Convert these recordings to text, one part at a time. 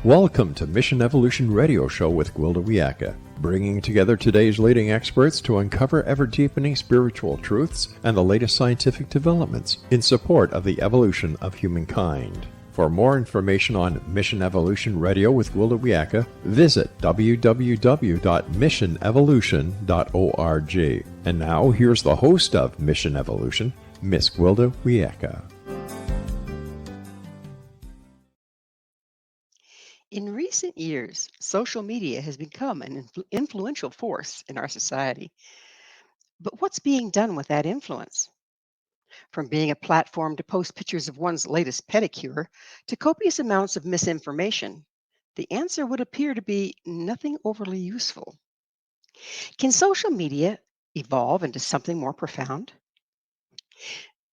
Welcome to Mission Evolution Radio Show with Gwilda Wiyaka, bringing together today's leading experts to uncover ever-deepening spiritual truths and the latest scientific developments in support of the evolution of humankind. For more information on Mission Evolution Radio with Gwilda Wiyaka, visit www.missionevolution.org. And now, here's the host of Mission Evolution, Miss Gwilda Wiyaka. In recent years, social media has become an influential force in our society. But what's being done with that influence? From being a platform to post pictures of one's latest pedicure to copious amounts of misinformation, the answer would appear to be nothing overly useful. Can social media evolve into something more profound?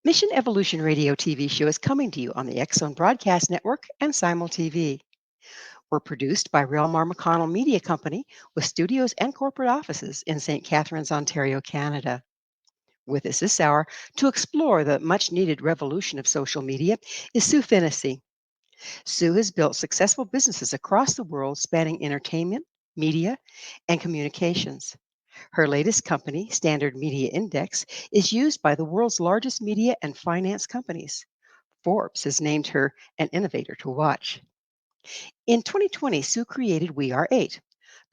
Mission Evolution Radio TV show is coming to you on the X-Zone Broadcast Network and Simul TV. We're produced by Relmar McConnell Media Company with studios and corporate offices in St. Catharines, Ontario, Canada. With us this hour to explore the much-needed revolution of social media is Sue FENNESSY. Sue has built successful businesses across the world spanning entertainment, media, and communications. Her latest company, Standard Media Index, is used by the world's largest media and finance companies. Forbes has named her an innovator to watch. In 2020, Sue created We Are 8,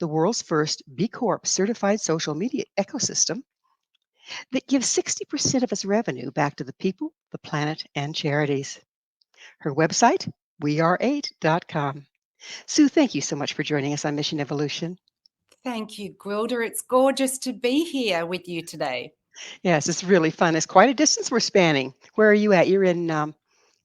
the world's first B Corp certified social media ecosystem that gives 60% of its revenue back to the people, the planet, and charities. Her website, weare8.com. Sue, thank you so much for joining us on Mission Evolution. Thank you, Gwilda. It's gorgeous to be here with you today. Yes, it's really fun. It's quite a distance we're spanning. Where are you at? You're in...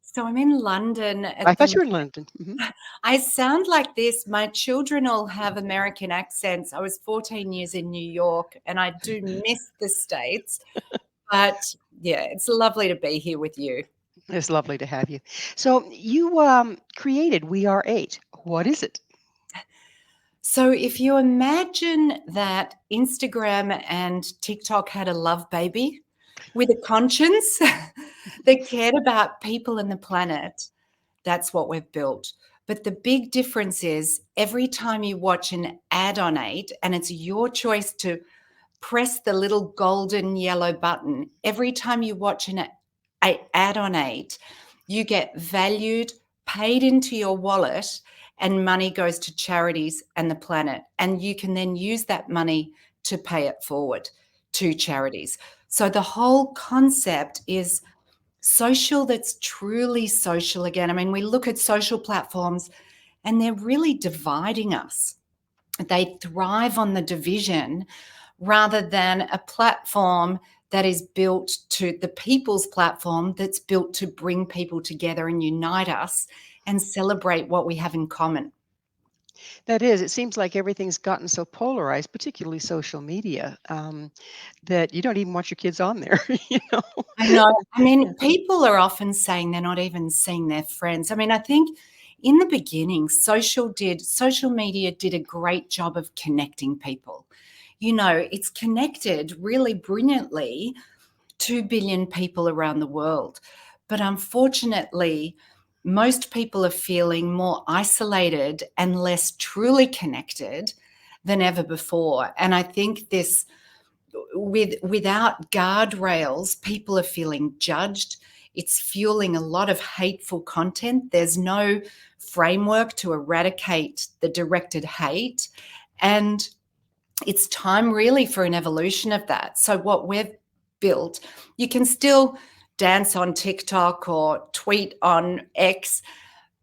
So I'm in London. I thought you were in London. Mm-hmm. I sound like this. My children all have American accents. I was 14 years in New York, and I do miss the States. But, yeah, it's lovely to be here with you. It's lovely to have you. So you created We Are 8. What is it? So if you imagine that Instagram and TikTok had a love baby with a conscience that cared about people and the planet, that's what we've built. But the big difference is every time you watch an ad on 8, and it's your choice to press the little golden yellow button, every time you watch an ad on 8, you get valued, paid into your wallet, and money goes to charities and the planet. And you can then use that money to pay it forward to charities. So the whole concept is social that's truly social again. I mean, we look at social platforms and they're really dividing us. They thrive on the division rather than a platform that is built to the people's platform that's built to bring people together and unite us and celebrate what we have in common. That is, it seems like everything's gotten so polarized, particularly social media, that you don't even want your kids on there, you know? I know. I mean, people are often saying they're not even seeing their friends. I mean, I think in the beginning, social media did a great job of connecting people. You know, it's connected really brilliantly 2 billion people around the world. But unfortunately, most people are feeling more isolated and less truly connected than ever before. And I think this, without guardrails, people are feeling judged. It's fueling a lot of hateful content. There's no framework to eradicate the directed hate. And it's time really for an evolution of that. So what we've built, you can still dance on TikTok or tweet on X,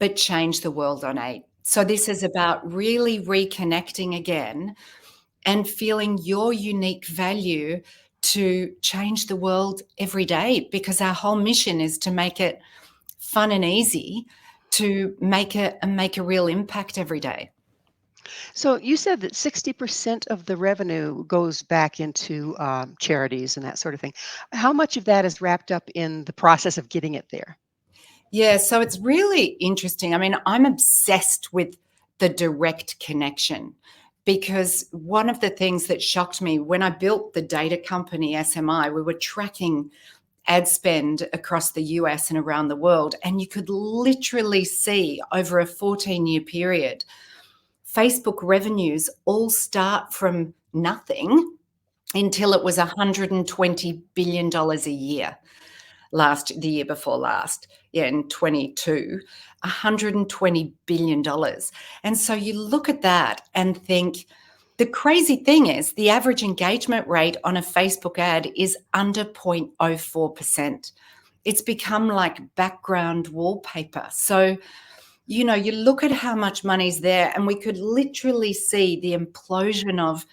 but change the world on 8. So this is about really reconnecting again and feeling your unique value to change the world every day, because our whole mission is to make it fun and easy to make a real impact every day. So you said that 60% of the revenue goes back into charities and that sort of thing. How much of that is wrapped up in the process of getting it there? Yeah, so it's really interesting. I mean, I'm obsessed with the direct connection, because one of the things that shocked me when I built the data company SMI, we were tracking ad spend across the US and around the world, and you could literally see over a 14-year period, Facebook revenues all start from nothing until it was $120 billion a year. The year before last, in 22, $120 billion. And so you look at that and think, the crazy thing is the average engagement rate on a Facebook ad is under 0.04%. It's become like background wallpaper. So, you look at how much money's there, and we could literally see the implosion of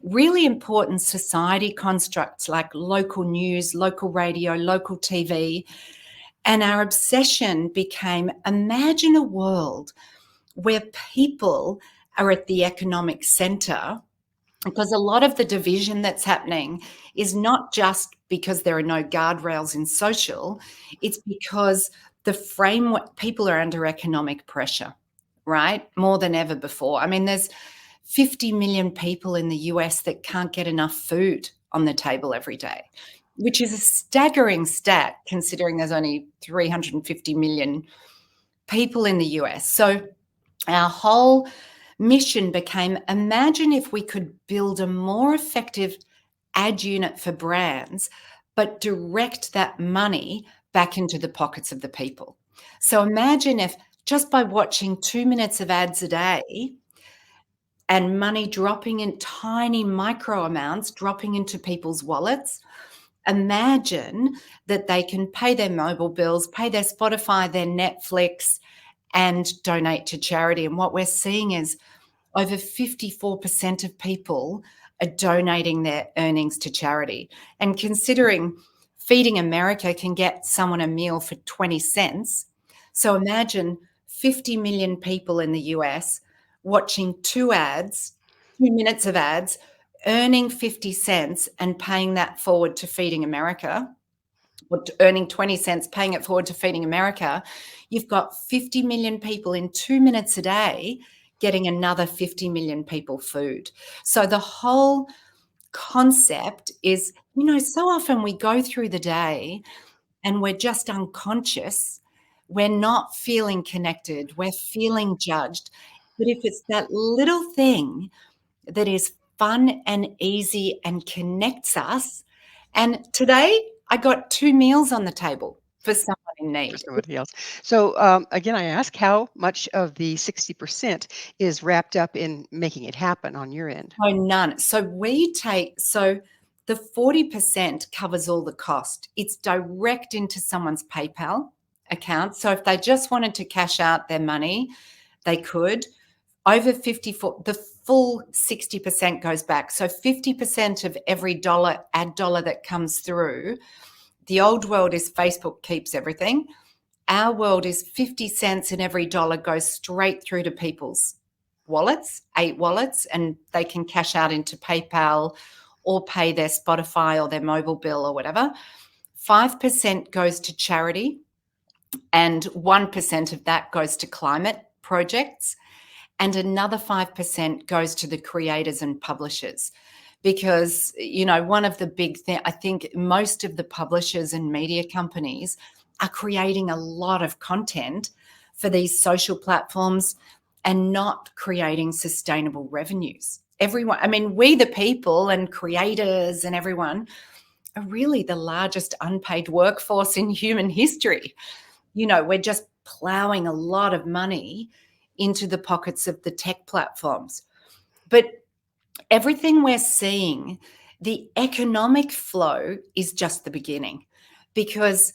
really important society constructs like local news, local radio, local TV. And our obsession became, imagine a world where people are at the economic center, because a lot of the division that's happening is not just because there are no guardrails in social, it's because the framework, people are under economic pressure, right? More than ever before. I mean, there's 50 million people in the US that can't get enough food on the table every day, which is a staggering stat considering there's only 350 million people in the US. So our whole mission became, imagine if we could build a more effective ad unit for brands, but direct that money back into the pockets of the people. So imagine if just by watching 2 minutes of ads a day, and money dropping in tiny micro amounts, dropping into people's wallets, imagine that they can pay their mobile bills, pay their Spotify, their Netflix, and donate to charity. And what we're seeing is over 54% of people are donating their earnings to charity. And considering Feeding America can get someone a meal for 20 cents, so imagine 50 million people in the US watching 2 minutes of ads, earning 50 cents and paying that forward to Feeding America, or earning 20 cents, paying it forward to Feeding America. You've got 50 million people in 2 minutes a day getting another 50 million people food. So the whole concept is, so often we go through the day and we're just unconscious. We're not feeling connected. We're feeling judged. But if it's that little thing that is fun and easy and connects us, and today I got 2 meals on the table for someone in For need. somebody else. So again, I ask how much of the 60% is wrapped up in making it happen on your end? Oh, none. So the 40% covers all the cost. It's direct into someone's PayPal account. So if they just wanted to cash out their money, they could. Over 54, the full 60% goes back. So 50% of every ad dollar that comes through, the old world is Facebook keeps everything. Our world is 50 cents in every dollar goes straight through to people's wallets, 8 wallets, and they can cash out into PayPal or pay their Spotify or their mobile bill or whatever. 5% goes to charity, and 1% of that goes to climate projects, and another 5% goes to the creators and publishers. Because, one of the big things, I think most of the publishers and media companies are creating a lot of content for these social platforms and not creating sustainable revenues. Everyone, I mean, we the people and creators and everyone are really the largest unpaid workforce in human history. We're just plowing a lot of money into the pockets of the tech platforms. But everything we're seeing, the economic flow is just the beginning, because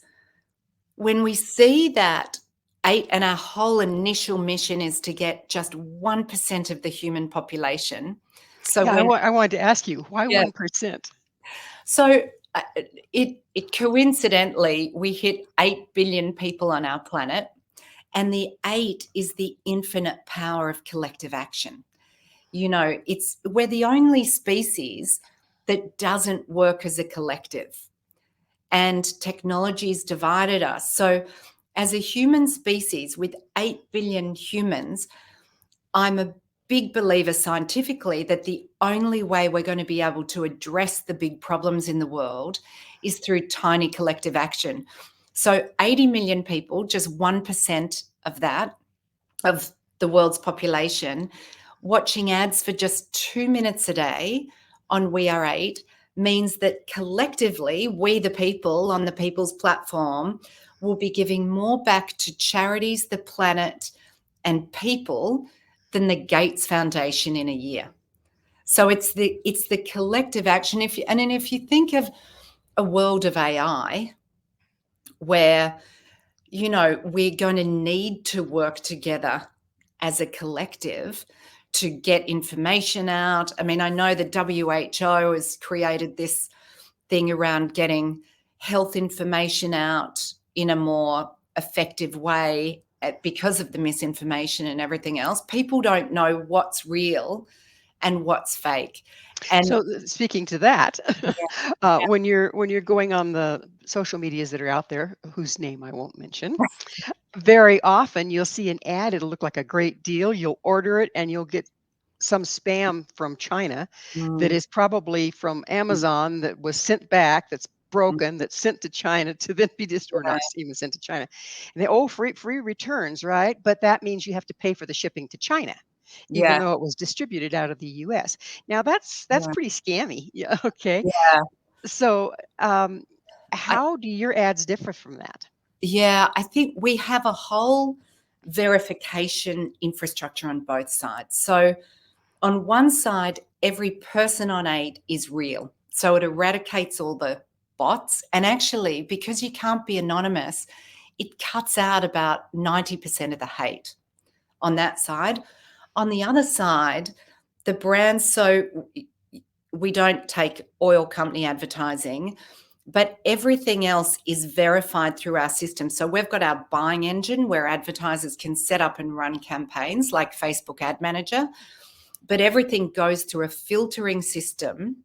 when we see that and our whole initial mission is to get just 1% of the human population. So Yeah, I wanted to ask you, why 1%? So it coincidentally, we hit 8 billion people on our planet, and the 8 is the infinite power of collective action. We're the only species that doesn't work as a collective, and technology's divided us. So as a human species with 8 billion humans, I'm a big believer scientifically that the only way we're going to be able to address the big problems in the world is through tiny collective action. So 80 million people, just 1% of that, of the world's population, watching ads for just 2 minutes a day on We Are 8 means that collectively, we the people on the People's Platform will be giving more back to charities, the planet, and people than the Gates Foundation in a year. So it's the collective action. If you think of a world of AI where, you know, we're going to need to work together as a collective to get information out. I mean, I know the WHO has created this thing around getting health information out in a more effective way because of the misinformation and everything else. People don't know what's real and what's fake. And So speaking to that, yeah. when you're going on the social medias that are out there, whose name I won't mention, very often you'll see an ad. It'll look like a great deal. You'll order it, and you'll get some spam from China that is probably from Amazon that was sent back, that's broken, that's sent to China to then be or not even sent to China. And they free returns, right? But that means you have to pay for the shipping to China, even though it was distributed out of the US. Now that's pretty scammy. Yeah. Okay. Yeah. So how do your ads differ from that? Yeah, I think we have a whole verification infrastructure on both sides. So on one side, every person on 8 is real. So it eradicates all the bots. And actually, because you can't be anonymous, it cuts out about 90% of the hate on that side. On the other side, the brands, so we don't take oil company advertising, but everything else is verified through our system. So we've got our buying engine where advertisers can set up and run campaigns like Facebook Ad Manager, but everything goes through a filtering system.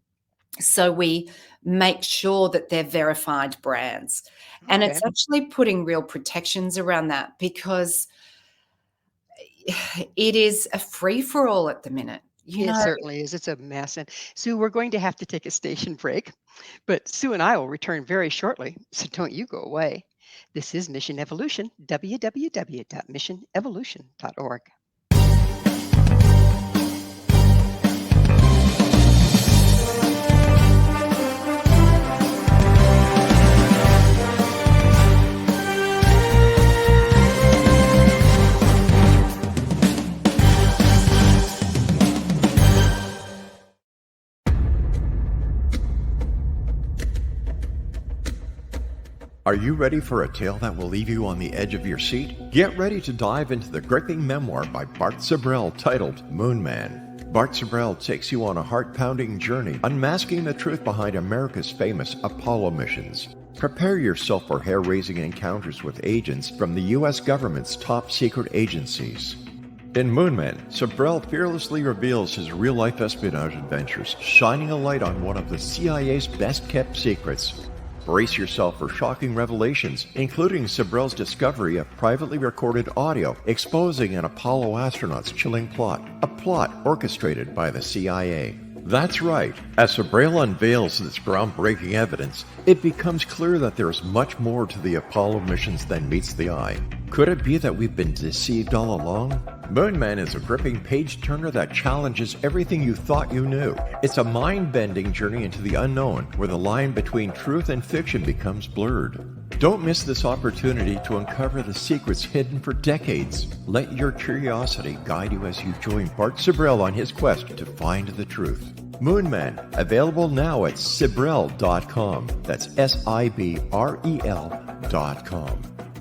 So we make sure that they're verified brands. And it's actually putting real protections around that because it is a free-for-all at the minute. It certainly is. It's a mess. And Sue, we're going to have to take a station break, but Sue and I will return very shortly. So don't you go away. This is Mission Evolution, www.missionevolution.org. Are you ready for a tale that will leave you on the edge of your seat? Get ready to dive into the gripping memoir by Bart Sibrel titled Moon Man. Bart Sibrel takes you on a heart-pounding journey, unmasking the truth behind America's famous Apollo missions. Prepare yourself for hair-raising encounters with agents from the U.S. government's top secret agencies. In Moon Man, Sibrel fearlessly reveals his real-life espionage adventures, shining a light on one of the CIA's best-kept secrets. Brace yourself for shocking revelations, including Sibrel's discovery of privately recorded audio exposing an Apollo astronaut's chilling plot, a plot orchestrated by the CIA. That's right. As Sibrel unveils this groundbreaking evidence, it becomes clear that there is much more to the Apollo missions than meets the eye. Could it be that we've been deceived all along? Moon Man is a gripping page-turner that challenges everything you thought you knew. It's a mind-bending journey into the unknown, where the line between truth and fiction becomes blurred. Don't miss this opportunity to uncover the secrets hidden for decades. Let your curiosity guide you as you join Bart Sibrel on his quest to find the truth. Moon Man, available now at Sibrel.com. That's Sibrel.com.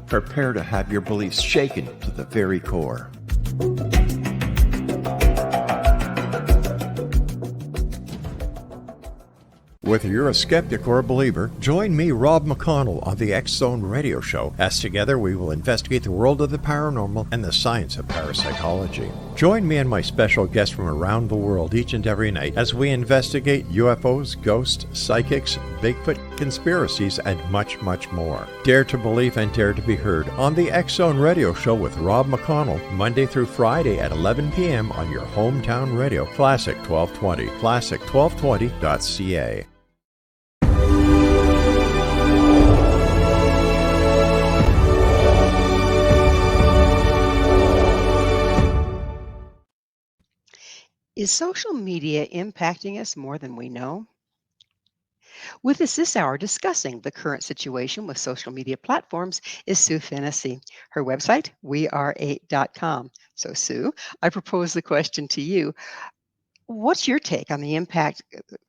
Prepare to have your beliefs shaken to the very core. Whether you're a skeptic or a believer, join me, Rob McConnell, on the X Zone Radio Show, as together we will investigate the world of the paranormal and the science of parapsychology. Join me and my special guests from around the world each and every night as we investigate UFOs, ghosts, psychics, Bigfoot, conspiracies, and much, much more. Dare to believe and dare to be heard on the X Zone Radio Show with Rob McConnell, Monday through Friday at 11 p.m. on your hometown radio, Classic 1220, classic1220.ca. Is social media impacting us more than we know? With us this hour discussing the current situation with social media platforms is Sue Fennessy. Her website, weare8.com. So, Sue, I propose the question to you. What's your take on the impact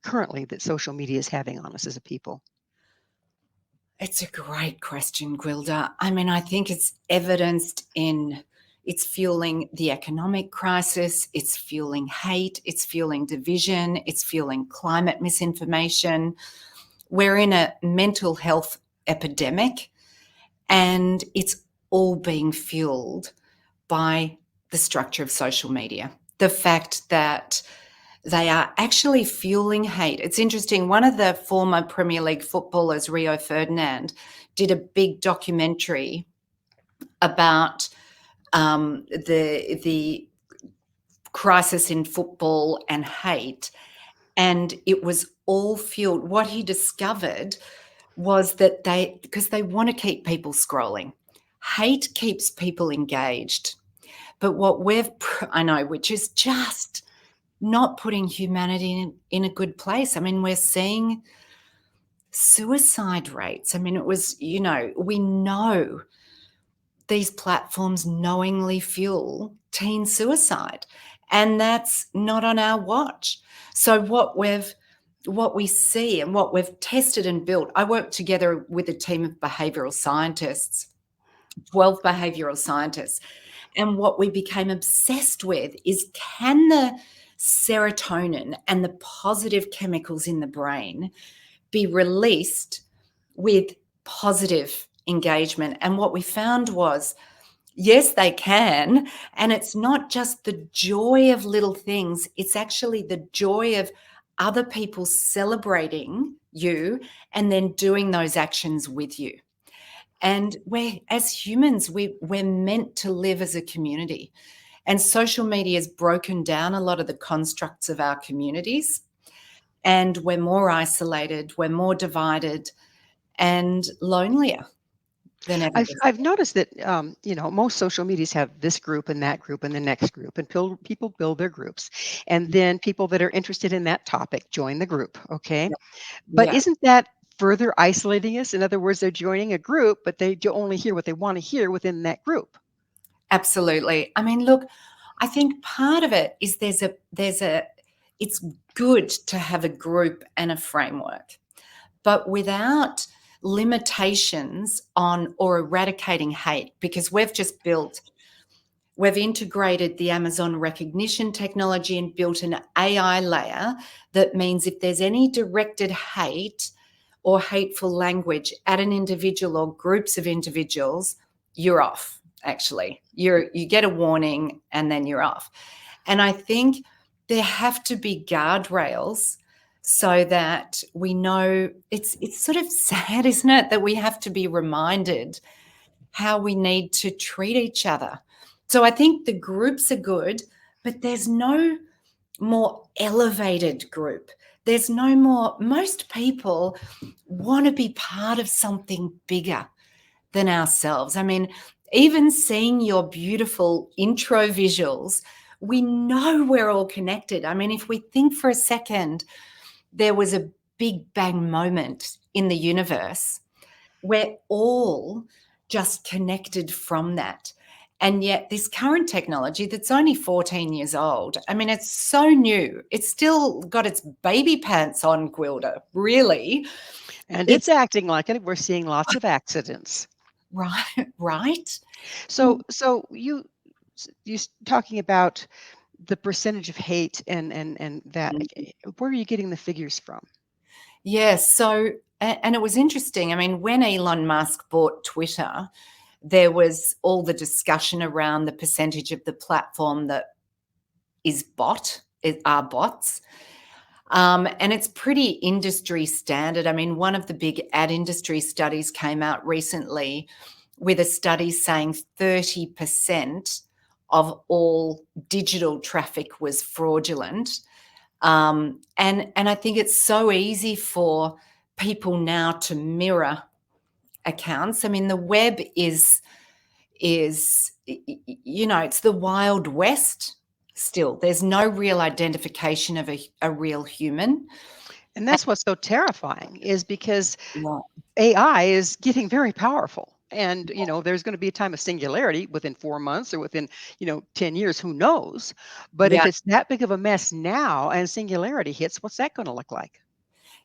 currently that social media is having on us as a people? It's a great question, Gwilda. I mean, I think it's evidenced in it's fueling the economic crisis, it's fueling hate, it's fueling division, it's fueling climate misinformation. We're in a mental health epidemic, and it's all being fueled by the structure of social media. The fact that they are actually fueling hate. It's interesting. One of the former Premier League footballers, Rio Ferdinand, did a big documentary about the crisis in football and hate, and it was all fueled. What he discovered was that because they want to keep people scrolling, hate keeps people engaged. But what I know, which is just not putting humanity in a good place. I mean, we're seeing suicide rates. I mean, we know these platforms knowingly fuel teen suicide, and that's not on our watch. So what we see and what we've tested and built, I work together with a team of behavioral scientists, 12 behavioral scientists. And what we became obsessed with is, can the serotonin and the positive chemicals in the brain be released with positive engagement? And what we found was, yes, they can. And it's not just the joy of little things, it's actually the joy of other people celebrating you and then doing those actions with you. And as humans, we're meant to live as a community. And social media has broken down a lot of the constructs of our communities. And we're more isolated, we're more divided and lonelier than ever I've before. I've noticed that most social medias have this group and that group and the next group, and people build their groups, and then people that are interested in that topic join the group. Okay, but Yeah, isn't that further isolating us? In other words, they're joining a group, but they only hear what they want to hear within that group. absolutely. I mean, look, I think part of it is it's good to have a group and a framework, but without limitations on or eradicating hate, because we've integrated the Amazon recognition technology and built an AI layer that means if there's any directed hate or hateful language at an individual or groups of individuals, you're off, actually. You get a warning and then you're off. And I think there have to be guardrails so that we know. It's sort of sad, isn't it, that we have to be reminded how we need to treat each other. So I think the groups are good, but there's no more elevated group. There's no more, most people want to be part of something bigger than ourselves. I mean, even seeing your beautiful intro visuals, we know we're all connected. I mean, if we think for a second, there was a big bang moment in the universe, we're all just connected from that. And yet this current technology that's only 14 years old, I mean, it's so new. It's still got its baby pants on, Gwilda, really. And it's It's acting like it. We're seeing lots of accidents. right, right. So you talking about the percentage of hate and that. Where are you getting the figures from? Yes. So, and it was interesting. I mean, when Elon Musk bought Twitter, there was all the discussion around the percentage of the platform that are bots. And it's pretty industry standard. I mean, one of the big ad industry studies came out recently with a study saying 30% of all digital traffic was fraudulent. And I think it's so easy for people now to mirror accounts. I mean, the web is it's the Wild West Still, there's no real identification of a real human. And that's what's so terrifying, is because Yeah. AI is getting very powerful. And, there's going to be a time of singularity within 4 months or within, 10 years, who knows? But if Yeah. it's that big of a mess now and singularity hits, what's that going to look like?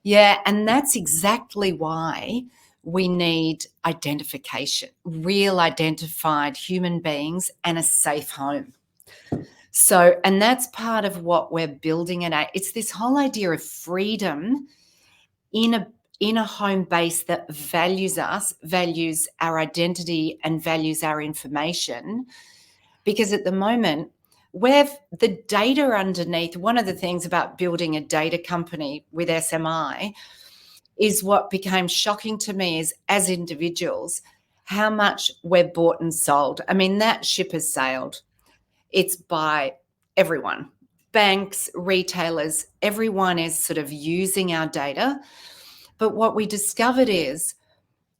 Yeah, and that's exactly why we need identification, real identified human beings and a safe home. So, and that's part of what we're building at. It's this whole idea of freedom in a home base that values us, values our identity, and values our information. Because at the moment, the data underneath, one of the things about building a data company with SMI is what became shocking to me is, as individuals, how much we're bought and sold. I mean, that ship has sailed. It's by everyone, banks, retailers, everyone is sort of using our data. But what we discovered is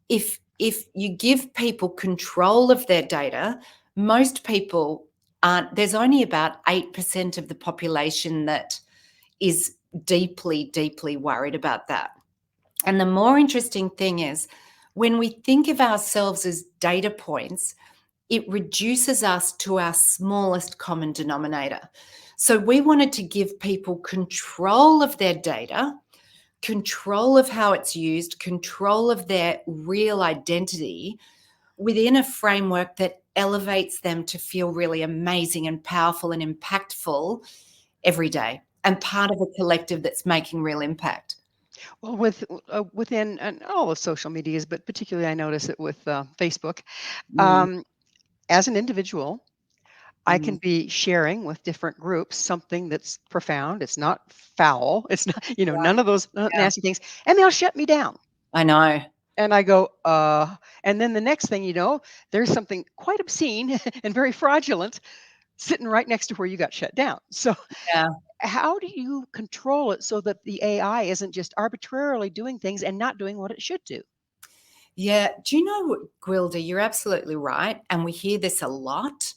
if you give people control of their data, most people aren't. There's only about 8% of the population that is deeply, deeply worried about that. And the more interesting thing is, when we think of ourselves as data points, it reduces us to our smallest common denominator. So we wanted to give people control of their data, control of how it's used, control of their real identity within a framework that elevates them to feel really amazing and powerful and impactful every day, and part of a collective that's making real impact. Well, within and all of social medias, but particularly I notice it with Facebook. Mm, As an individual, I can mm, be sharing with different groups something that's profound. It's not foul. It's not, none of those yeah, nasty things, and they'll shut me down. I know. And I go, and then the next thing you know, there's something quite obscene and very fraudulent sitting right next to where you got shut down. So, Yeah. how do you control it so that the AI isn't just arbitrarily doing things and not doing what it should do? Yeah. Do you know what, Gwilda, you're absolutely right. And we hear this a lot.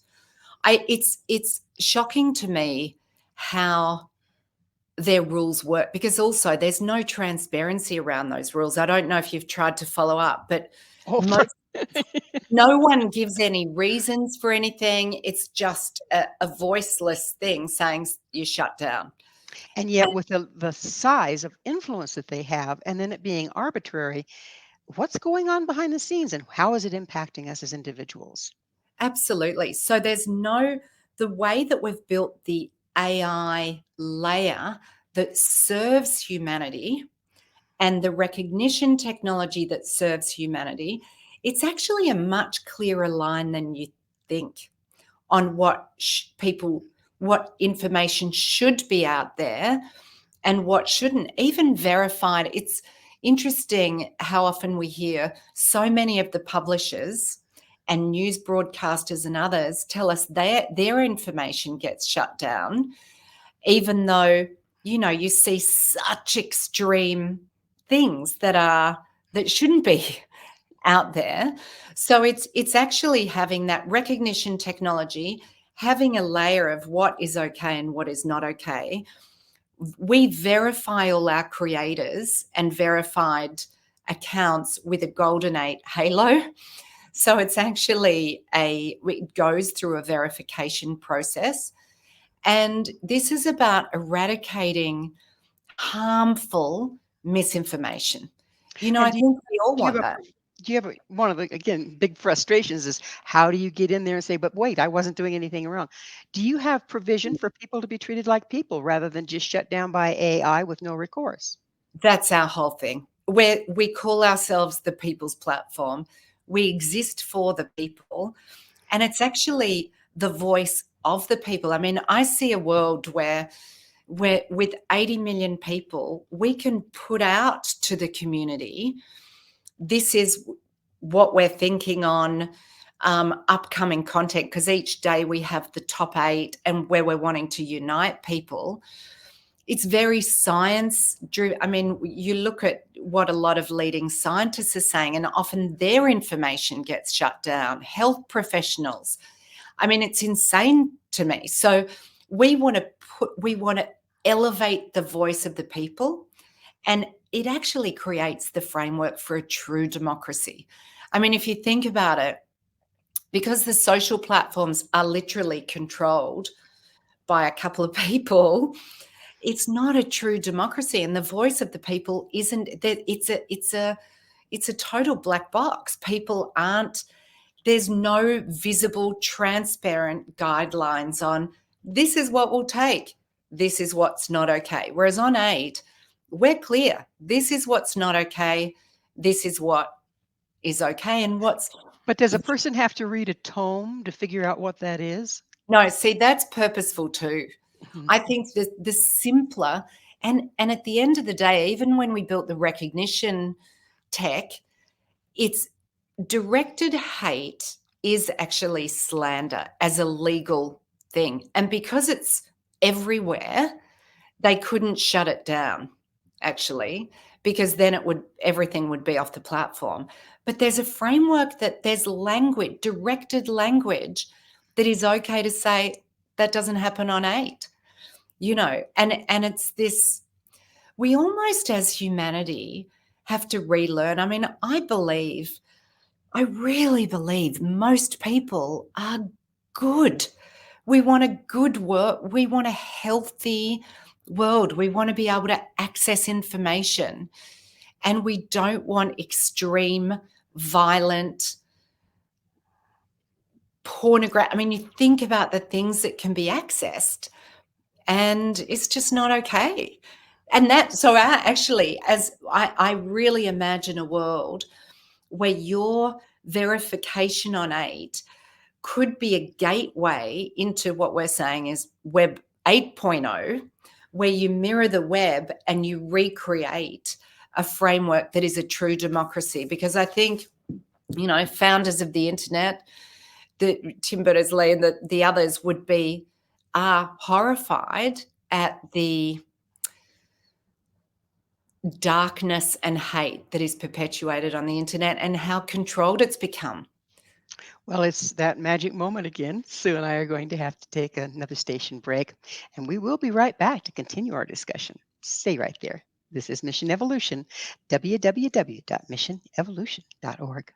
It's shocking to me how their rules work, because also there's no transparency around those rules. I don't know if you've tried to follow up, but Oh, no one gives any reasons for anything. It's just a voiceless thing saying you're shut down. and yet, with the size of influence that they have, and then it being arbitrary, what's going on behind the scenes, and how is it impacting us as individuals? Absolutely. So the way that we've built the AI layer that serves humanity and the recognition technology that serves humanity, it's actually a much clearer line than you think on what information should be out there and what shouldn't. Even verified. It's interesting how often we hear so many of the publishers and news broadcasters and others tell us their information gets shut down, even though, you see such extreme things that shouldn't be out there. So it's actually having that recognition technology, having a layer of what is okay and what is not okay. We verify all our creators and verified accounts with a Golden 8 halo. So it's actually it goes through a verification process. And this is about eradicating harmful misinformation. I And think we all do you want have that. one of the, again, big frustrations is, how do you get in there and say, but wait, I wasn't doing anything wrong? Do you have provision for people to be treated like people rather than just shut down by AI with no recourse? That's our whole thing. We call ourselves the people's platform. We exist for the people. And it's actually the voice of the people. I mean, I see a world where with 80 million people, we can put out to the community, this is what we're thinking on upcoming content, because each day we have the top 8 and where we're wanting to unite people. It's very science driven. I mean, you look at what a lot of leading scientists are saying, and often their information gets shut down. Health professionals. I mean, it's insane to me. So we want to elevate the voice of the people, and it actually creates the framework for a true democracy. I mean, if you think about it, because the social platforms are literally controlled by a couple of people, it's not a true democracy, and the voice of the people isn't. It's a total black box. People aren't. There's no visible, transparent guidelines on this is what we'll take. This is what's not okay. Whereas on 8, we're clear. This is what's not okay. This is what is okay. And But does a person have to read a tome to figure out what that is? No, see, that's purposeful too. Mhm. I think the simpler, and at the end of the day, even when we built the recognition tech, it's directed hate is actually slander as a legal thing. And because it's everywhere, they couldn't shut it down, actually, because then everything would be off the platform. But there's a framework that there's language, directed language, that is okay to say that doesn't happen on 8, and it's this, we almost as humanity have to relearn. I mean, I really believe most people are good. We want a good world. We want a healthy world. We want to be able to access information, and we don't want extreme, violent, pornography. I mean, you think about the things that can be accessed, and it's just not okay. And I really imagine a world where your verification on 8 could be a gateway into what we're saying is Web 8.0, where you mirror the web and you recreate a framework that is a true democracy. Because I think, founders of the internet, Tim Berners-Lee and the others are horrified at the darkness and hate that is perpetuated on the internet and how controlled it's become. Well, it's that magic moment again. Sue and I are going to have to take another station break, and we will be right back to continue our discussion. Stay right there. This is Mission Evolution, www.missionevolution.org.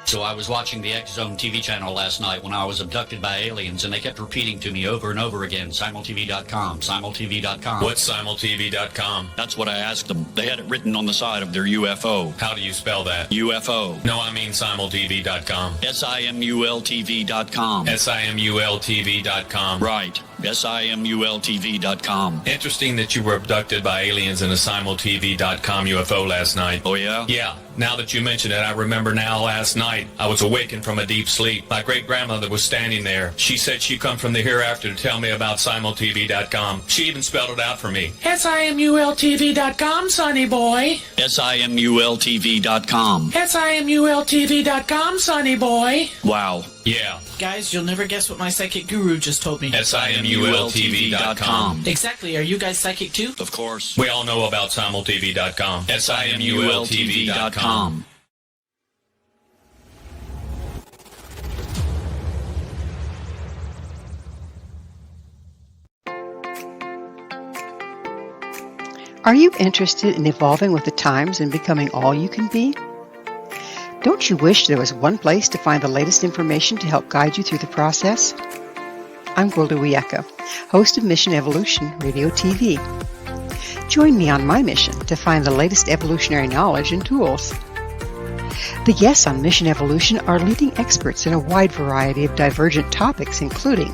So I was watching the X Zone TV channel last night when I was abducted by aliens, and they kept repeating to me over and over again, simultv.com, simultv.com. What's simultv.com? That's what I asked them. They had it written on the side of their UFO. How do you spell that? UFO. No, I mean simultv.com. simultv.com. simultv.com. Right. simultv.com. Interesting that you were abducted by aliens in a simultv.com UFO last night. Oh, yeah? Yeah. Now that you mention it, I remember now last night I was awakened from a deep sleep. My great-grandmother was standing there. She said she'd come from the hereafter to tell me about simultv.com. She even spelled it out for me. simultv.com, sonny boy. simultv.com. simultv.com, sonny boy. Wow. Yeah. Guys, you'll never guess what my psychic guru just told me. simultv.com. Exactly. Are you guys psychic too? Of course. We all know about simultv.com. simultv.com. Are you interested in evolving with the times and becoming all you can be? Don't you wish there was one place to find the latest information to help guide you through the process? I'm Gwilda Wiyaka, host of Mission Evolution Radio TV. Join me on my mission to find the latest evolutionary knowledge and tools. The guests on Mission Evolution are leading experts in a wide variety of divergent topics, including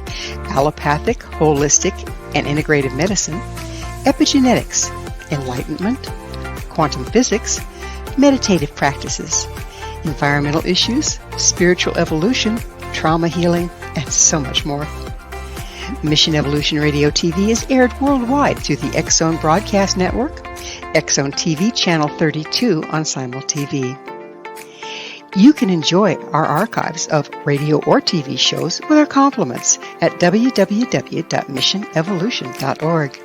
allopathic, holistic, and integrative medicine, epigenetics, enlightenment, quantum physics, meditative practices, environmental issues, spiritual evolution, trauma healing, and so much more. Mission Evolution Radio TV is aired worldwide through the X Zone Broadcast Network, X Zone TV Channel 32 on Simul TV. You can enjoy our archives of radio or TV shows with our compliments at www.missionevolution.org.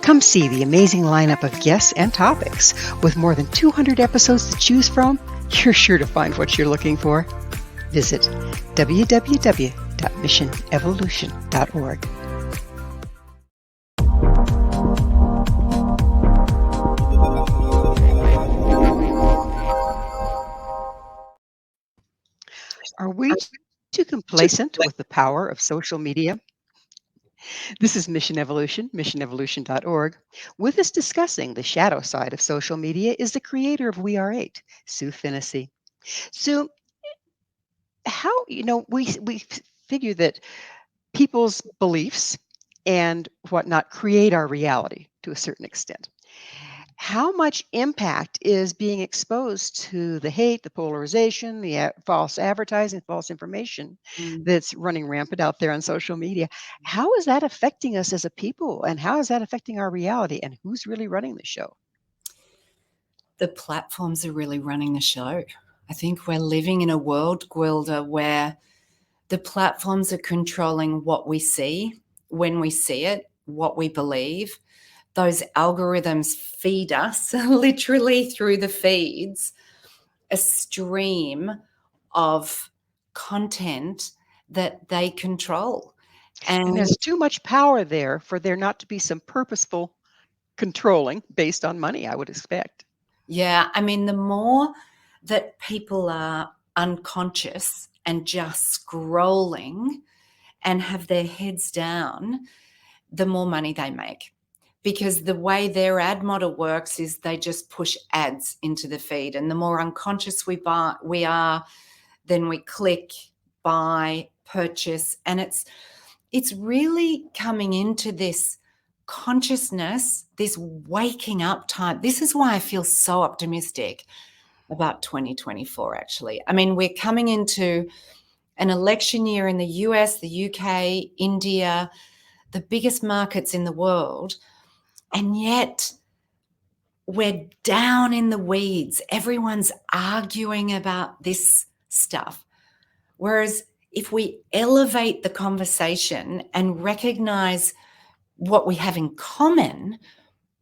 Come see the amazing lineup of guests and topics. With more than 200 episodes to choose from, you're sure to find what you're looking for. Visit www.missionevolution.org. Are we too complacent with the power of social media? This is Mission Evolution, missionevolution.org. With us discussing the shadow side of social media is the creator of We Are 8, Sue FENNESSY. Sue, how, we figure that people's beliefs and whatnot create our reality to a certain extent. How much impact is being exposed to the hate, the polarization, the false advertising, false information that's running rampant out there on social media? How is that affecting us as a people, and how is that affecting our reality, and who's really running the show? The platforms are really running the show. I think we're living in a world, Gwilda, where the platforms are controlling what we see, when we see it, what we believe. Those algorithms feed us literally through the feeds a stream of content that they control. And there's too much power there for there not to be some purposeful controlling based on money, I would expect. Yeah, I mean, the more that people are unconscious and just scrolling and have their heads down, the more money they make. Because the way their ad model works is they just push ads into the feed. And the more unconscious we are, then we click, buy, purchase. And it's really coming into this consciousness, this waking up time. This is why I feel so optimistic about 2024, actually. I mean, we're coming into an election year in the US, the UK, India, the biggest markets in the world. And yet we're down in the weeds. Everyone's arguing about this stuff. Whereas if we elevate the conversation and recognize what we have in common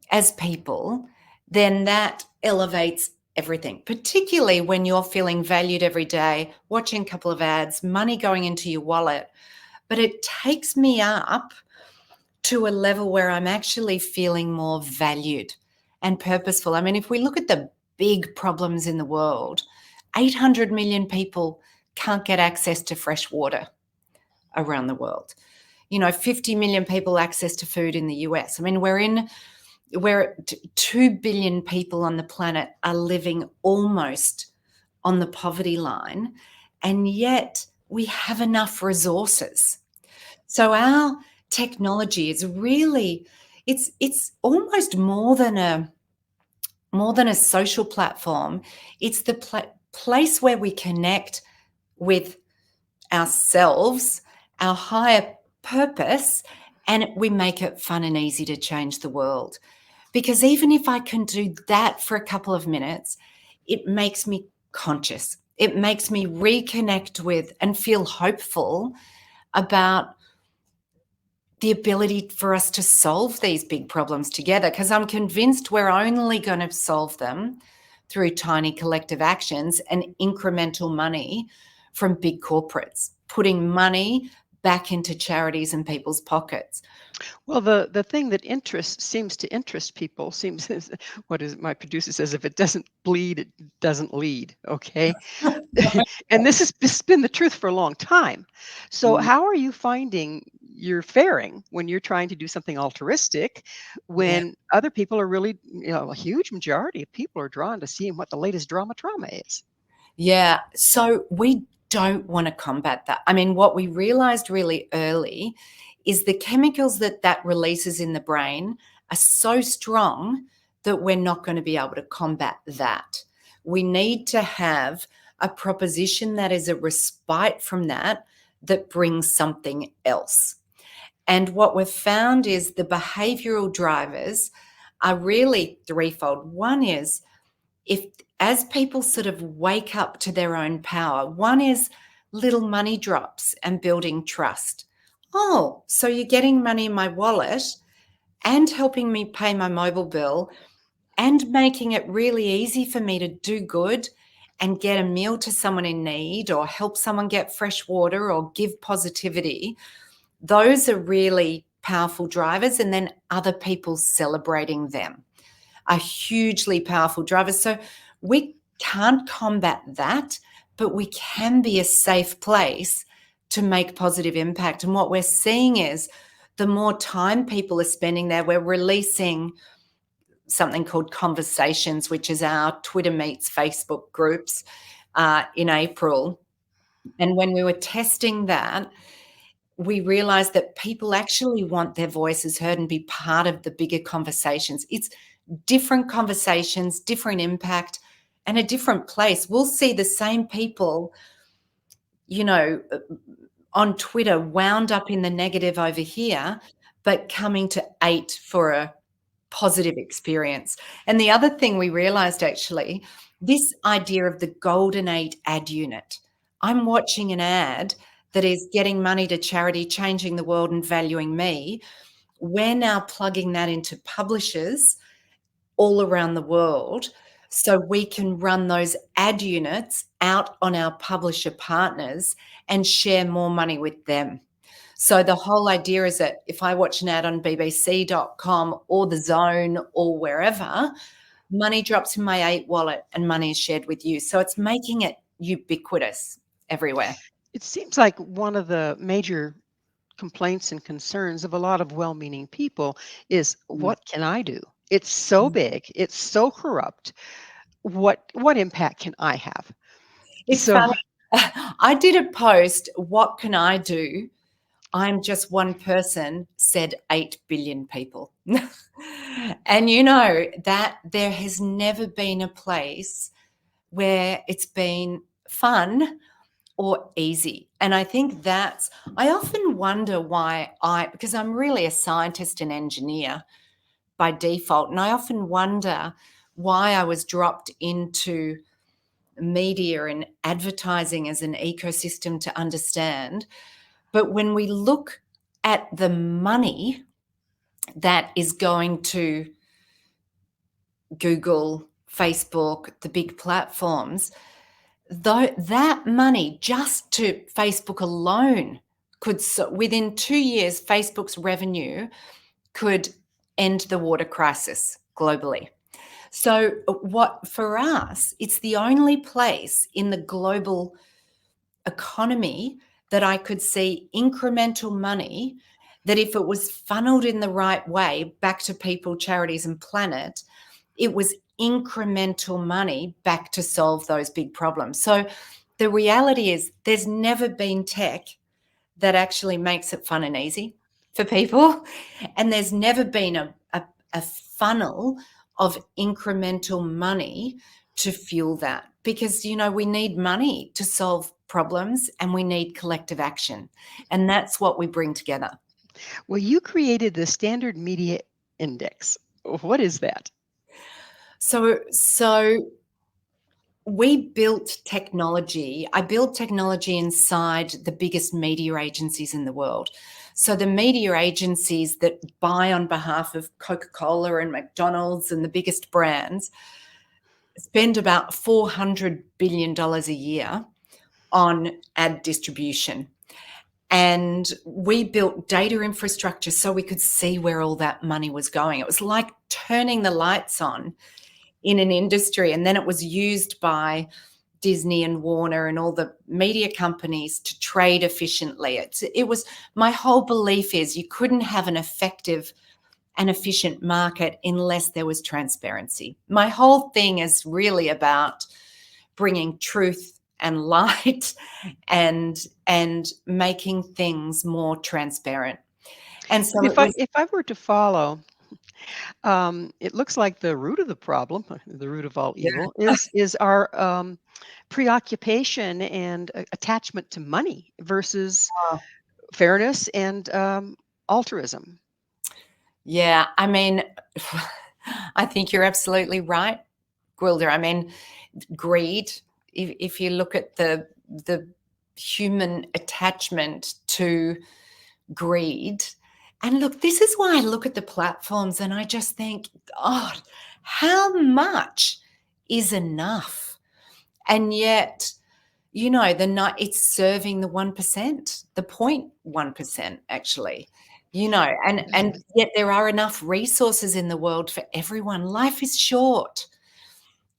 as people, then that elevates everything, particularly when you're feeling valued every day, watching a couple of ads, money going into your wallet. But it takes me up to a level where I'm actually feeling more valued and purposeful. I mean, if we look at the big problems in the world, 800 million people can't get access to fresh water around the world. 50 million people access to food in the US. I mean, we're 2 billion people on the planet are living almost on the poverty line, and yet we have enough resources. So our technology is really, it's almost more than a social platform. It's the place where we connect with ourselves, our higher purpose, and we make it fun and easy to change the world. Because even if I can do that for a couple of minutes, it makes me conscious. It makes me reconnect with and feel hopeful about the ability for us to solve these big problems together, because I'm convinced we're only going to solve them through tiny collective actions and incremental money from big corporates, putting money back into charities and people's pockets. Well, the thing that seems to interest people what is it my producer says, if it doesn't bleed, it doesn't lead. Okay. And this has been the truth for a long time. So how are you finding you're faring when you're trying to do something altruistic, when other people are really, a huge majority of people are drawn to seeing what the latest drama is? Yeah. So we don't want to combat that. I mean, what we realized really early is the chemicals that releases in the brain are so strong that we're not going to be able to combat that. We need to have a proposition that is a respite from that brings something else. And what we've found is the behavioral drivers are really threefold. One is, if as people sort of wake up to their own power, one is little money drops and building trust. Oh, so you're getting money in my wallet and helping me pay my mobile bill and making it really easy for me to do good and get a meal to someone in need or help someone get fresh water or give positivity. Those are really powerful drivers. And then other people celebrating them are hugely powerful drivers. So we can't combat that, but we can be a safe place to make positive impact. And what we're seeing is the more time people are spending there, we're releasing something called Conversations, which is our Twitter meets Facebook groups in April. And when we were testing that, we realized that people actually want their voices heard and be part of the bigger conversations. It's different conversations, different impact, and a different place. We'll see the same people, on Twitter wound up in the negative over here, but coming to 8 for a positive experience. And the other thing we realized, actually, this idea of the golden 8 ad unit. I'm watching an ad that is getting money to charity, changing the world and valuing me. We're now plugging that into publishers all around the world so we can run those ad units out on our publisher partners and share more money with them. So the whole idea is that if I watch an ad on bbc.com or The Zone or wherever, money drops in my 8 wallet and money is shared with you. So it's making it ubiquitous everywhere. It seems like one of the major complaints and concerns of a lot of well-meaning people is, what can I do? It's so big, it's so corrupt. What impact can I have? It's So funny. I did a post, what can I do? I'm just one person, said 8 billion people. And that there has never been a place where it's been fun or easy. And I think I often wonder why because I'm really a scientist and engineer by default, and I often wonder why I was dropped into media and advertising as an ecosystem to understand. But when we look at the money that is going to Google, Facebook, the big platforms, though that money just to Facebook alone could, within 2 years, Facebook's revenue could end the water crisis globally. So for us, it's the only place in the global economy that I could see incremental money that, if it was funneled in the right way back to people, charities and planet, it was incremental money back to solve those big problems. So the reality is there's never been tech that actually makes it fun and easy for people. And there's never been a funnel of incremental money to fuel that, because, we need money to solve problems and we need collective action. And that's what we bring together. well, you created the Standard Media Index. What is that? So we built technology. I built technology inside the biggest media agencies in the world. So the media agencies that buy on behalf of Coca-Cola and McDonald's and the biggest brands spend about $400 billion a year on ad distribution. And we built data infrastructure so we could see where all that money was going. It was like turning the lights on in an industry, and then it was used by Disney and Warner and all the media companies to trade efficiently. It was, my whole belief is you couldn't have an effective and efficient market unless there was transparency. My whole thing is really about bringing truth and light and making things more transparent. And so if I were to follow, it looks like the root of the problem, the root of all evil, is our preoccupation and attachment to money versus fairness and altruism. Yeah, I mean, I think you're absolutely right, Gwilda. I mean, greed. If you look at the human attachment to greed. And look, this is why I look at the platforms and I just think, God, how much is enough? And yet, it's serving the 1%, the 0.1% actually, and yet there are enough resources in the world for everyone. Life is short.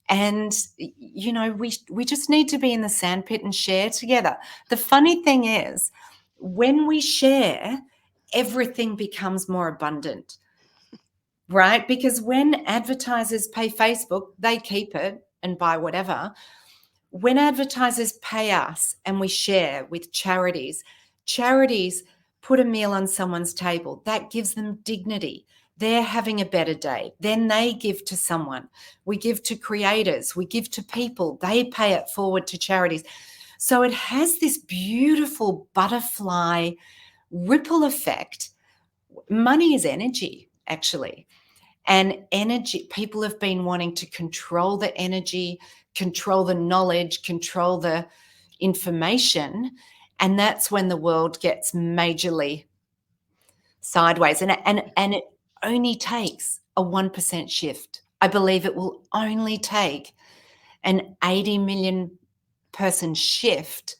And, we just need to be in the sandpit and share together. The funny thing is, when we share, everything becomes more abundant, right? Because when advertisers pay Facebook, they keep it and buy whatever. When advertisers pay us and we share with charities put a meal on someone's table. That gives them dignity. They're having a better day. Then they give to someone. We give to creators. We give to people. They pay it forward to charities. So it has this beautiful butterfly ripple effect. Money is energy, actually. And energy, people have been wanting to control the energy, control the knowledge, control the information. And that's when the world gets majorly sideways. And it only takes a 1% shift. I believe it will only take an 80 million person shift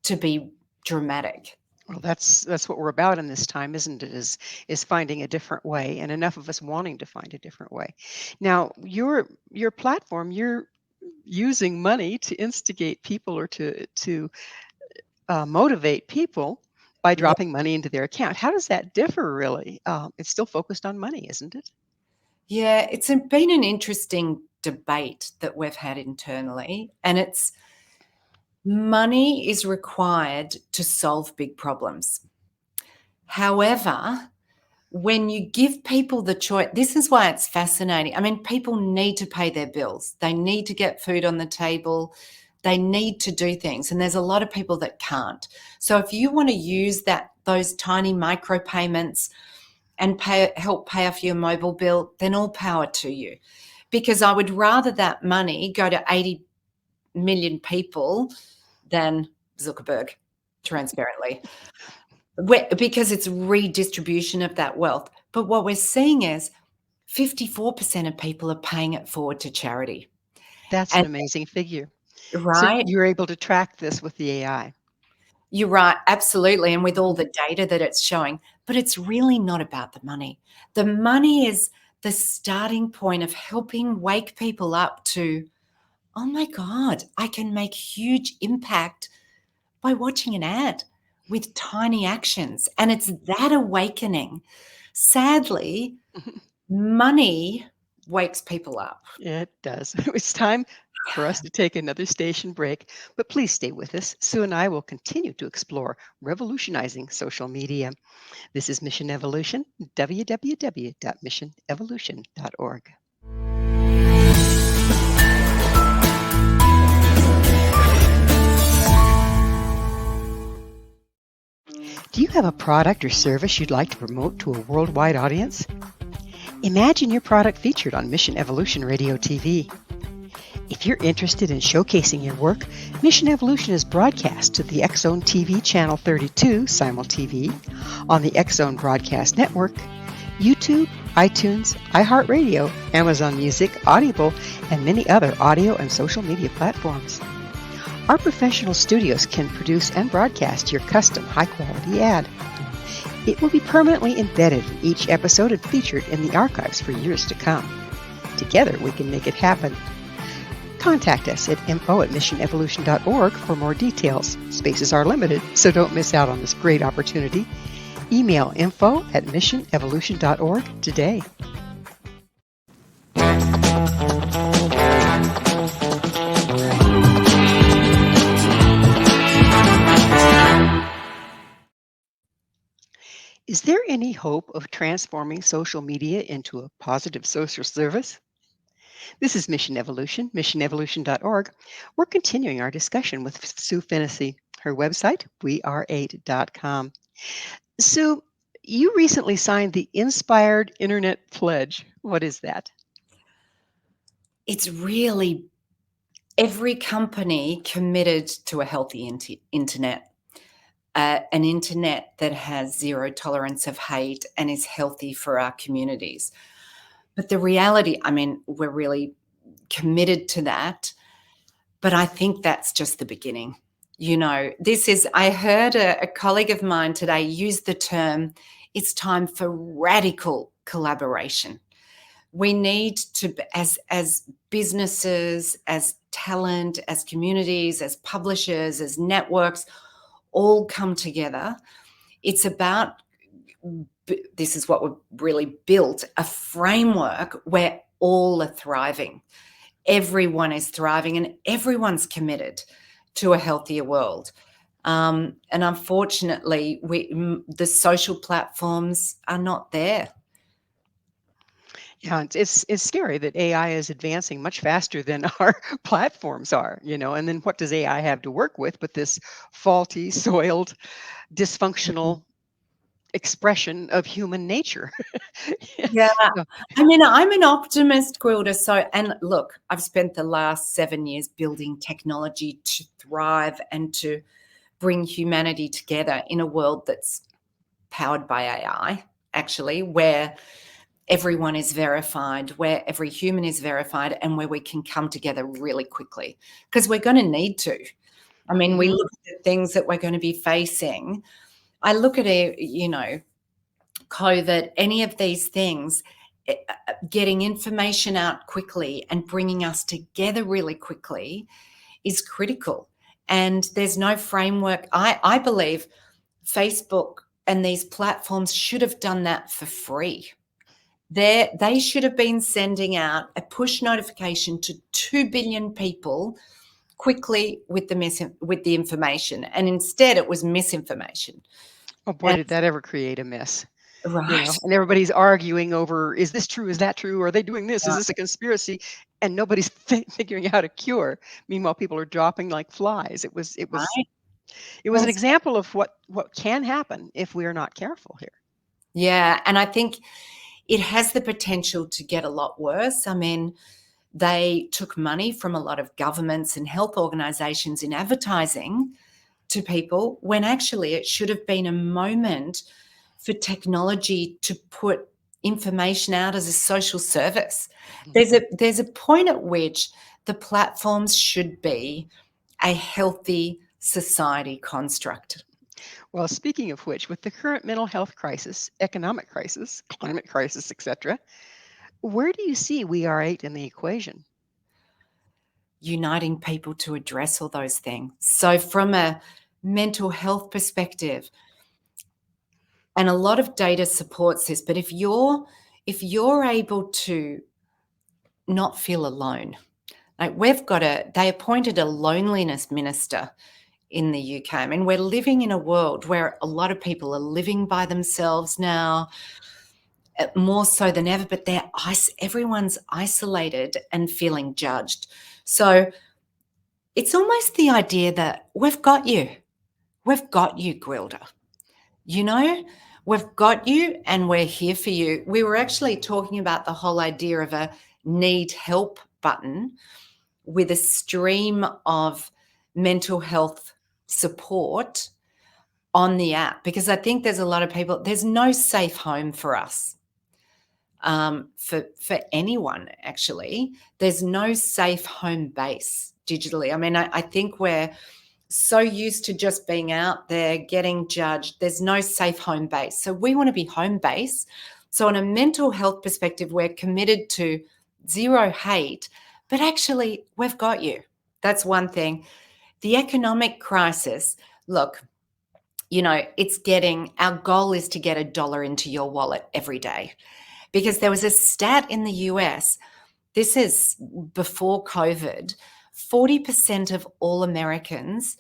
to be dramatic. Well, that's what we're about in this time, isn't it? Is finding a different way, and enough of us wanting to find a different way. Now, your platform, you're using money to instigate people or to motivate people by dropping money into their account. How does that differ, really? It's still focused on money, isn't it? Yeah, it's been an interesting debate that we've had internally, and it's money is required to solve big problems. However, when you give people the choice, this is why it's fascinating. I mean, people need to pay their bills. They need to get food on the table. They need to do things. And there's a lot of people that can't. So if you want to use those tiny micro payments and help pay off your mobile bill, then all power to you. Because I would rather that money go to 80 million people than Zuckerberg, transparently, because it's redistribution of that wealth. But what we're seeing is 54% of people are paying it forward to charity. That's an amazing figure. Right? So you're able to track this with the AI. You're right, absolutely. And with all the data that it's showing, but it's really not about the money. The money is the starting point of helping wake people up to, oh my God, I can make huge impact by watching an ad with tiny actions. And it's that awakening. Sadly, money wakes people up. It does. It's time for us to take another station break, but please stay with us. Sue and I will continue to explore revolutionizing social media. This is Mission Evolution, www.missionevolution.org. Do you have a product or service you'd like to promote to a worldwide audience? Imagine your product featured on Mission Evolution Radio TV. If you're interested in showcasing your work, Mission Evolution is broadcast to the X-Zone TV Channel 32 Simul TV, on the X-Zone Broadcast Network, YouTube, iTunes, iHeartRadio, Amazon Music, Audible, and many other audio and social media platforms. Our professional studios can produce and broadcast your custom high-quality ad. It will be permanently embedded in each episode and featured in the archives for years to come. Together, we can make it happen. Contact us at info@missionevolution.org for more details. Spaces are limited, so don't miss out on this great opportunity. Email info@missionevolution.org today. Is there any hope of transforming social media into a positive social service? This is Mission Evolution, missionevolution.org. We're continuing our discussion with Sue FENNESSY. Her website, weare8.com. Sue, you recently signed the Inspired Internet Pledge. What is that? It's really every company committed to a healthy internet, an internet that has zero tolerance of hate and is healthy for our communities. But the reality, I mean, we're really committed to that, but I think that's just the beginning. I heard a colleague of mine today use the term, it's time for radical collaboration. We need to, as businesses, as talent, as communities, as publishers, as networks, all come together. It's about, this is what we've really built, a framework where all are thriving. Everyone is thriving and everyone's committed to a healthier world. And unfortunately, the social platforms are not there. Yeah, it's scary that AI is advancing much faster than our platforms are, and then what does AI have to work with but this faulty, soiled, dysfunctional expression of human nature? Yeah. So, I mean, I'm an optimist, Gwilda. And look, I've spent the last 7 years building technology to thrive and to bring humanity together in a world that's powered by AI, actually, where everyone is verified, where every human is verified, and where we can come together really quickly, because we're going to need to. I mean, we look at the things that we're going to be facing. I look at COVID, any of these things, getting information out quickly and bringing us together really quickly is critical. And there's no framework. I believe Facebook and these platforms should have done that for free. They should have been sending out a push notification to 2 billion people quickly with the information, and instead it was misinformation. oh boy, did that ever create a mess. Right. And everybody's arguing over, is this true? Is that true? Are they doing this? Is Yeah. this a conspiracy? And nobody's figuring out a cure. Meanwhile, people are dropping like flies. Right. It was an example of what can happen if we are not careful here. Yeah, and I think it has the potential to get a lot worse. I mean, they took money from a lot of governments and health organizations in advertising to people, when actually it should have been a moment for technology to put information out as a social service. There's a point at which the platforms should be a healthy society construct. Well, speaking of which, with the current mental health crisis, economic crisis, climate crisis, etc., where do you see We Are Eight in the equation? Uniting people to address all those things. So from a mental health perspective, and a lot of data supports this, but if you're able to not feel alone, like they appointed a loneliness minister in the UK. I mean, we're living in a world where a lot of people are living by themselves now, more so than ever, but everyone's isolated and feeling judged. So it's almost the idea that we've got you, Gwilda. We've got you and we're here for you. We were actually talking about the whole idea of a need help button with a stream of mental health support on the app, because I think there's a lot of people, there's no safe home for us. For anyone, actually, there's no safe home base digitally. I mean, I think we're so used to just being out there getting judged. There's no safe home base. So we want to be home base. So on a mental health perspective, we're committed to zero hate, but actually we've got you. That's one thing. The economic crisis, look, our goal is to get $1 into your wallet every day. Because there was a stat in the US, this is before COVID, 40% of all Americans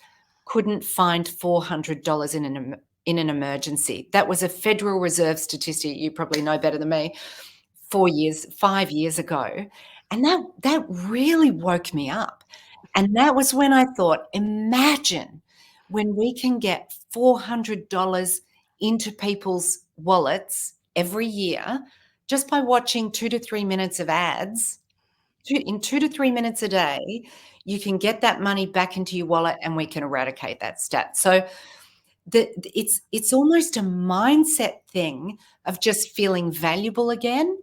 couldn't find $400 in an emergency. That was a Federal Reserve statistic. You probably know better than me. 5 years ago. And that really woke me up. And that was when I thought, imagine when we can get $400 into people's wallets every year just by watching 2 to 3 minutes of ads. In 2 to 3 minutes a day, you can get that money back into your wallet and we can eradicate that stat. So it's almost a mindset thing of just feeling valuable again.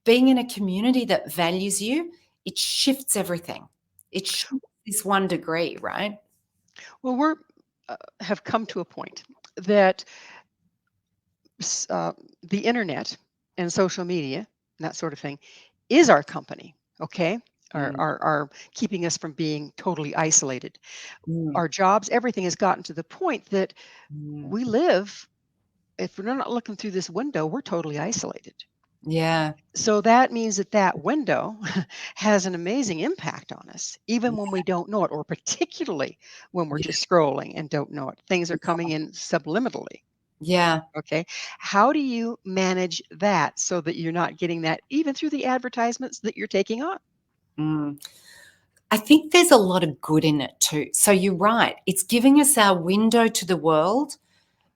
Being in a community that values you, it shifts everything. It shifts this 1 degree, right? Well, we're have come to a point that the internet and social media and that sort of thing is our company. Okay. Mm, Are keeping us from being totally isolated. mm, Our jobs, everything has gotten to the point that mm. we live, if we're not looking through this window, we're totally isolated. Yeah. So that means that that window has an amazing impact on us, even when we don't know it, or particularly when we're just scrolling and don't know it. Things are coming in subliminally. Yeah. Okay. How do you manage that so that you're not getting that even through the advertisements that you're taking on? Mm. I think there's a lot of good in it too. So you're right. It's giving us our window to the world,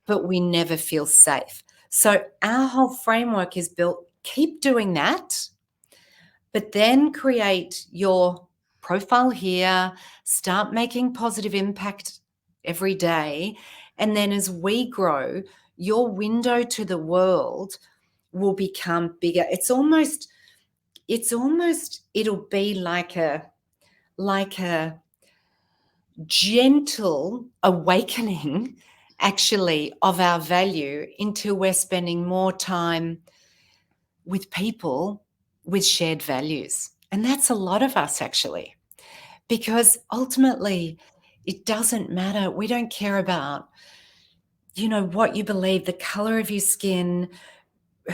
but we never feel safe. So our whole framework is built, keep doing that, but then create your profile here, start making positive impact every day. And then as we grow, your window to the world will become bigger. It'll be like a gentle awakening actually of our value until we're spending more time with people with shared values. And that's a lot of us actually, because ultimately it doesn't matter. We don't care about, what you believe, the color of your skin,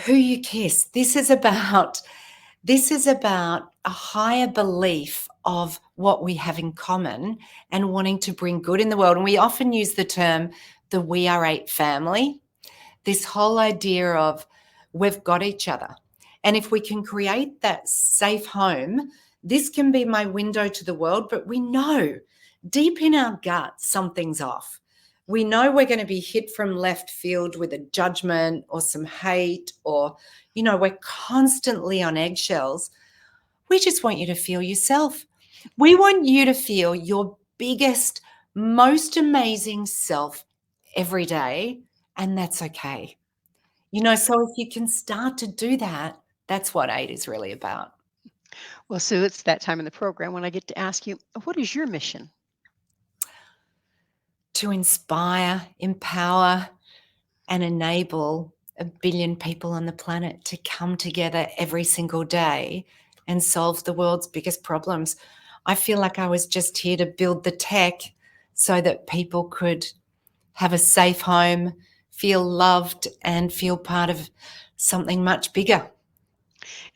who you kiss. This is about a higher belief of what we have in common and wanting to bring good in the world. And we often use the term the We Are Eight family, this whole idea of we've got each other. And if we can create that safe home, this can be my window to the world, but we know deep in our gut something's off. We know we're going to be hit from left field with a judgment or some hate, or, we're constantly on eggshells. We just want you to feel yourself. We want you to feel your biggest, most amazing self every day, and that's okay. So if you can start to do that, that's what 8 is really about. Well, Sue, it's that time in the program when I get to ask you, what is your mission? To inspire, empower, and enable 1 billion people on the planet to come together every single day and solve the world's biggest problems. I feel like I was just here to build the tech so that people could have a safe home, feel loved, and feel part of something much bigger.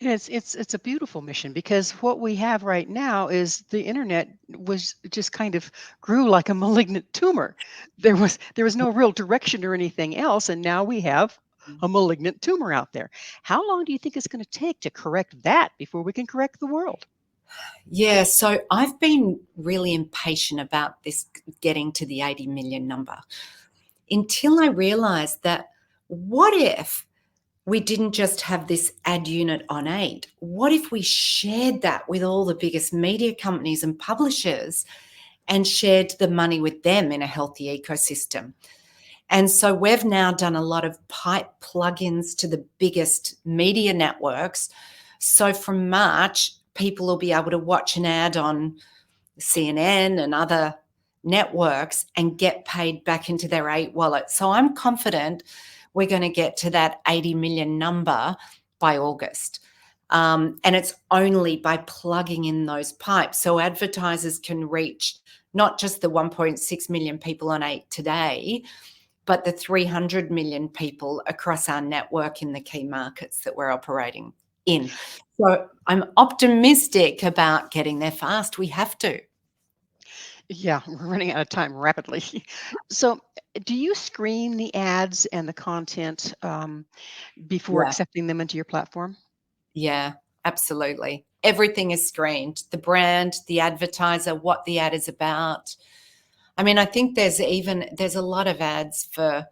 And it's a beautiful mission, because what we have right now is the internet was just kind of grew like a malignant tumor. There was no real direction or anything else, and now we have a malignant tumor out there. How long do you think it's going to take to correct that before we can correct the world? Yeah, so I've been really impatient about this getting to the 80 million number until I realized that what if we didn't just have this ad unit on 8? What if we shared that with all the biggest media companies and publishers and shared the money with them in a healthy ecosystem? And so we've now done a lot of pipe plugins to the biggest media networks. So from March, people will be able to watch an ad on CNN and other networks and get paid back into their 8 wallet. So I'm confident we're going to get to that 80 million number by August. And it's only by plugging in those pipes. So advertisers can reach not just the 1.6 million people on 8 today, but the 300 million people across our network in the key markets that we're operating in. So I'm optimistic about getting there fast. We have to. Yeah, we're running out of time rapidly. So, do you screen the ads and the content before Yeah. accepting them into your platform? Yeah, absolutely. Everything is screened. The brand, the advertiser, what the ad is about. I mean, I think there's a lot of ads for,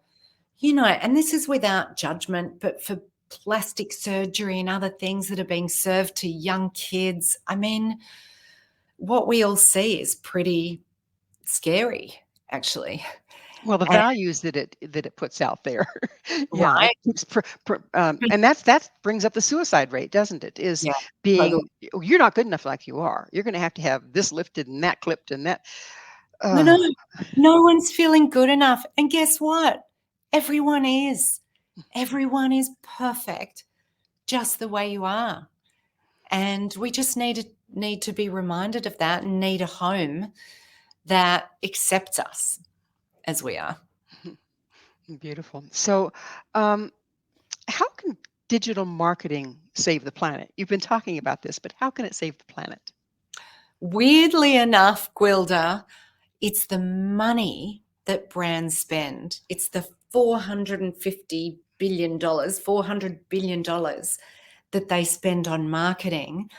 and this is without judgment, but for plastic surgery and other things that are being served to young kids. I mean, what we all see is pretty scary, actually. Well, the And values that it puts out there. Yeah, it right? keeps and that brings up the suicide rate, doesn't it? Is Yeah, totally. being, "Oh, you're not good enough like you are. You're gonna have to have this lifted and that clipped and that." No, Uh, no, no one's feeling good enough. And guess what? Everyone is. Everyone is perfect just the way you are. And we just need to be reminded of that and need a home that accepts us as we are. Beautiful. So, um, how can digital marketing save the planet? You've been talking about this, but how can it save the planet? Weirdly enough, Gwilda, it's the money that brands spend. It's the $450 billion, $400 billion that they spend on marketing.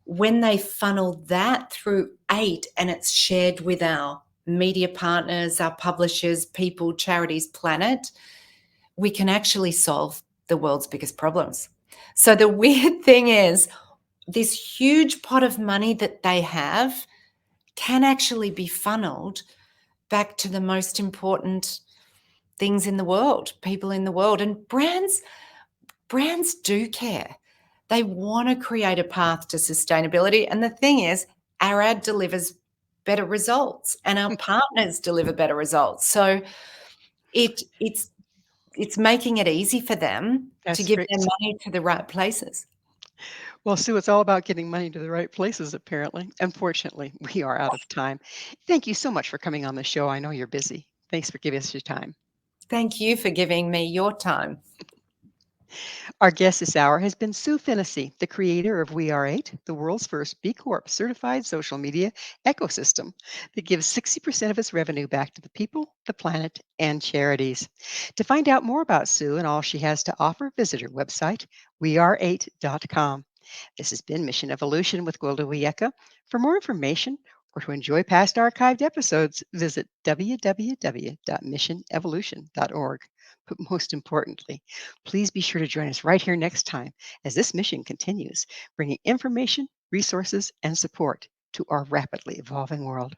When they funnel that through 8 and it's shared with our media partners, our publishers, people, charities, planet, we can actually solve the world's biggest problems. So the weird thing is, this huge pot of money that they have can actually be funneled back to the most important things in the world, people in the world. And brands do care. They want to create a path to sustainability. And the thing is, our ad delivers better results and our partners deliver better results. So it's making it easy for them to That's give great. their money to the right places. Well, Sue, it's all about getting money to the right places, apparently. Unfortunately, we are out of time. Thank you so much for coming on the show. I know you're busy. Thanks for giving us your time. Thank you for giving me your time. Our guest this hour has been Sue Fennessy, the creator of We Are 8, the world's first B Corp certified social media ecosystem that gives 60% of its revenue back to the people, the planet, and charities. To find out more about Sue and all she has to offer, visit her website, weare8.com. This has been Mission Evolution with Gwilda Wiyaka. For more information or to enjoy past archived episodes, visit www.missionevolution.org. But most importantly, please be sure to join us right here next time as this mission continues, bringing information, resources, and support to our rapidly evolving world.